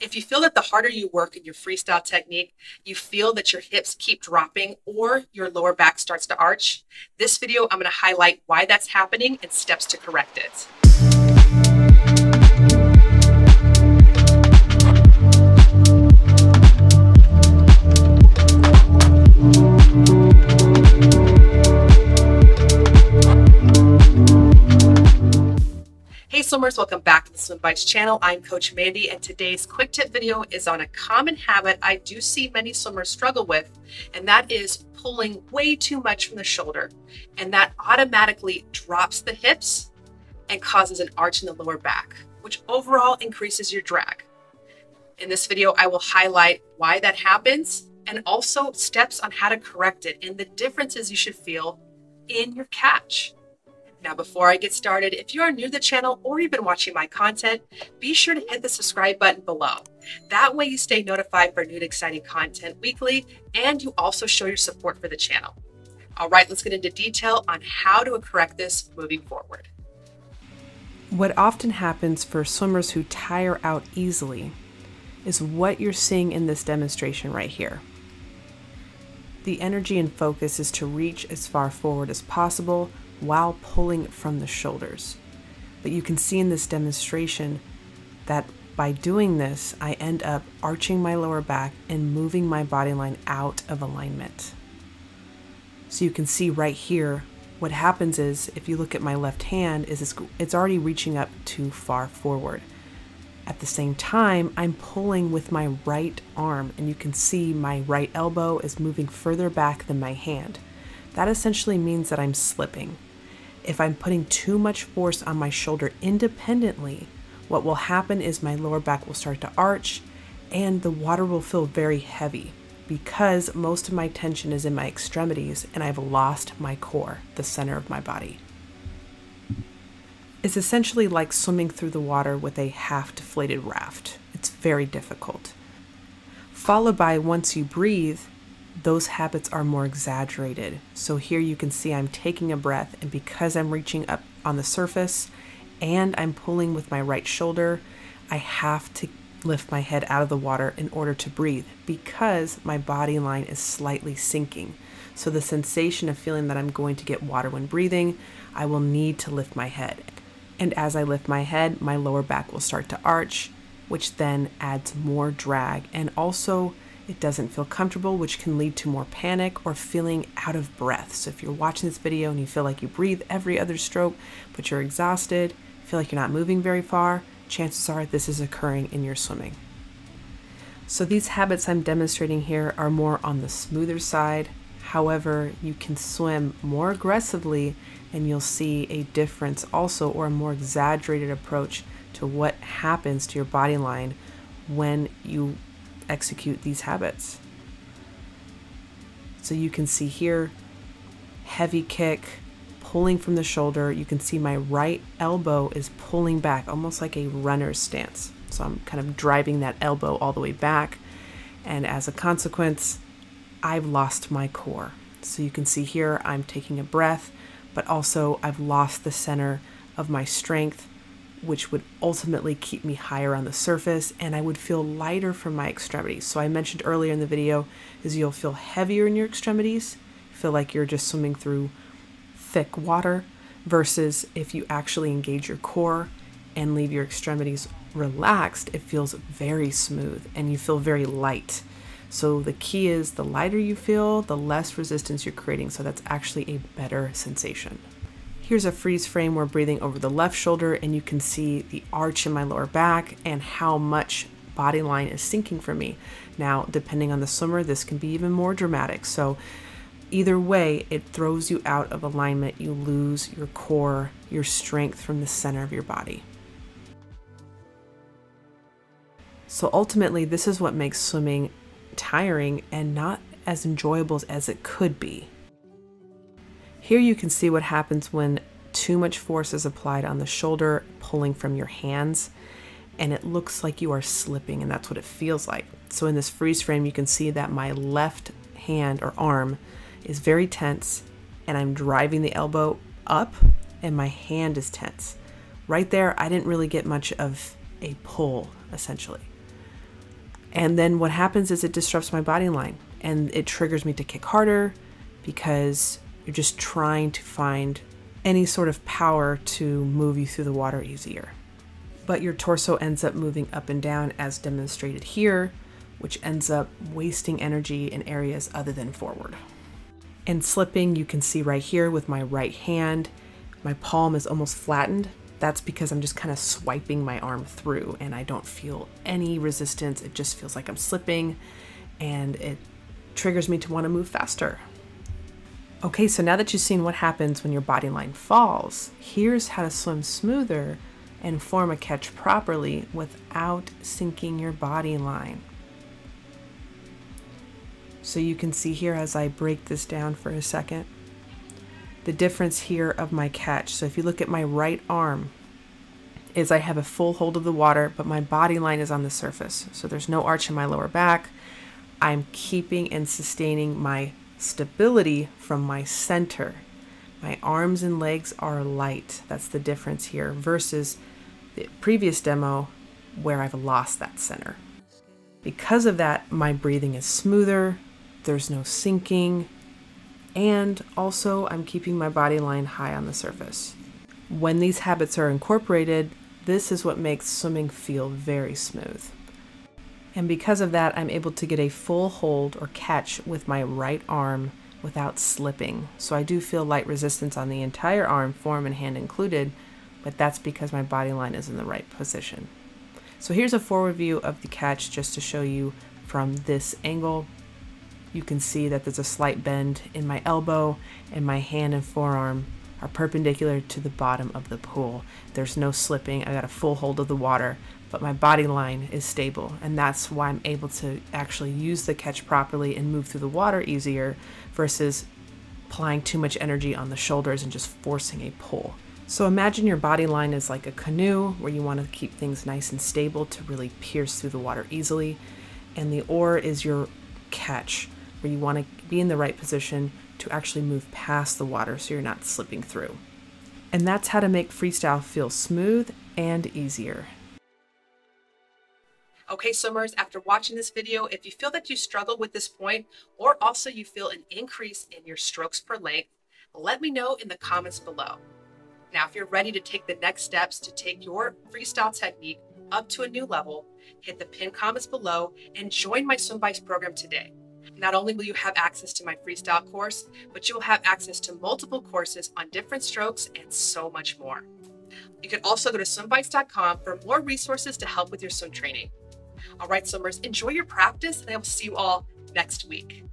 If you feel that the harder you work in your freestyle technique, you feel that your hips keep dropping or your lower back starts to arch, this video I'm going to highlight why that's happening and steps to correct it. Hey swimmers, welcome back to the Swim Bites channel. I'm Coach Mandy, and today's quick tip video is on a common habit I do see many swimmers struggle with, and that is pulling way too much from the shoulder. And that automatically drops the hips and causes an arch in the lower back, which overall increases your drag. In this video, I will highlight why that happens and also steps on how to correct it and the differences you should feel in your catch. Now, before I get started, if you are new to the channel or you've been watching my content, be sure to hit the subscribe button below. That way you stay notified for new and exciting content weekly, and you also show your support for the channel. All right, let's get into detail on how to correct this moving forward. What often happens for swimmers who tire out easily is what you're seeing in this demonstration right here. The energy and focus is to reach as far forward as possible while pulling from the shoulders. But you can see in this demonstration that by doing this, I end up arching my lower back and moving my body line out of alignment. So you can see right here, what happens is, if you look at my left hand, is it's already reaching up too far forward. At the same time, I'm pulling with my right arm, and you can see my right elbow is moving further back than my hand. That essentially means that I'm slipping. If I'm putting too much force on my shoulder independently, what will happen is my lower back will start to arch and the water will feel very heavy because most of my tension is in my extremities and I've lost my core, the center of my body. It's essentially like swimming through the water with a half-deflated raft. It's very difficult. Followed by, once you breathe, those habits are more exaggerated. So here you can see I'm taking a breath, and because I'm reaching up on the surface and I'm pulling with my right shoulder, I have to lift my head out of the water in order to breathe because my body line is slightly sinking. So the sensation of feeling that I'm going to get water when breathing, I will need to lift my head. And as I lift my head, my lower back will start to arch, which then adds more drag, and also it doesn't feel comfortable, which can lead to more panic or feeling out of breath. So if you're watching this video and you feel like you breathe every other stroke, but you're exhausted, feel like you're not moving very far, chances are this is occurring in your swimming. So these habits I'm demonstrating here are more on the smoother side. However, you can swim more aggressively and you'll see a difference also, or a more exaggerated approach to what happens to your body line when you execute these habits. So you can see here, heavy kick, pulling from the shoulder. You can see my right elbow is pulling back, almost like a runner's stance. So I'm kind of driving that elbow all the way back. And as a consequence, I've lost my core. So you can see here, I'm taking a breath, but also I've lost the center of my strength, which would ultimately keep me higher on the surface, and I would feel lighter from my extremities. So I mentioned earlier in the video is you'll feel heavier in your extremities, feel like you're just swimming through thick water, versus if you actually engage your core and leave your extremities relaxed, it feels very smooth and you feel very light. So the key is the lighter you feel, the less resistance you're creating. So that's actually a better sensation. Here's a freeze frame. We're breathing over the left shoulder and you can see the arch in my lower back and how much body line is sinking for me. Now, depending on the swimmer, this can be even more dramatic. So either way, it throws you out of alignment. You lose your core, your strength from the center of your body. So ultimately, this is what makes swimming tiring and not as enjoyable as it could be. Here you can see what happens when too much force is applied on the shoulder, pulling from your hands, and it looks like you are slipping, and that's what it feels like. So in this freeze frame, you can see that my left hand or arm is very tense, and I'm driving the elbow up, and my hand is tense. Right there, I didn't really get much of a pull, essentially. And then what happens is it disrupts my body line and it triggers me to kick harder because you're just trying to find any sort of power to move you through the water easier. But your torso ends up moving up and down as demonstrated here, which ends up wasting energy in areas other than forward. And slipping, you can see right here with my right hand, my palm is almost flattened. That's because I'm just kind of swiping my arm through and I don't feel any resistance. It just feels like I'm slipping and it triggers me to want to move faster. Okay, so now that you've seen what happens when your body line falls, here's how to swim smoother and form a catch properly without sinking your body line. So you can see here as I break this down for a second, the difference here of my catch. So if you look at my right arm, is I have a full hold of the water, but my body line is on the surface. So there's no arch in my lower back. I'm keeping and sustaining my stability from my center. My arms and legs are light. That's the difference here versus the previous demo where I've lost that center. Because of that, my breathing is smoother. There's no sinking. And also I'm keeping my body line high on the surface. When these habits are incorporated, this is what makes swimming feel very smooth. And because of that, I'm able to get a full hold or catch with my right arm without slipping. So I do feel light resistance on the entire arm, forearm and hand included, but that's because my body line is in the right position. So here's a forward view of the catch just to show you from this angle. You can see that there's a slight bend in my elbow and my hand and forearm are perpendicular to the bottom of the pool. There's no slipping. I got a full hold of the water, but my body line is stable. And that's why I'm able to actually use the catch properly and move through the water easier versus applying too much energy on the shoulders and just forcing a pull. So imagine your body line is like a canoe where you want to keep things nice and stable to really pierce through the water easily. And the oar is your catch, where you want to be in the right position to actually move past the water so you're not slipping through. And that's how to make freestyle feel smooth and easier. Okay, swimmers, after watching this video, if you feel that you struggle with this point, or also you feel an increase in your strokes per length, let me know in the comments below. Now, if you're ready to take the next steps to take your freestyle technique up to a new level, hit the pinned comments below and join my Swim Bites program today. Not only will you have access to my freestyle course, but you will have access to multiple courses on different strokes and so much more. You can also go to swimbites.com for more resources to help with your swim training. All right, swimmers, enjoy your practice, and I will see you all next week.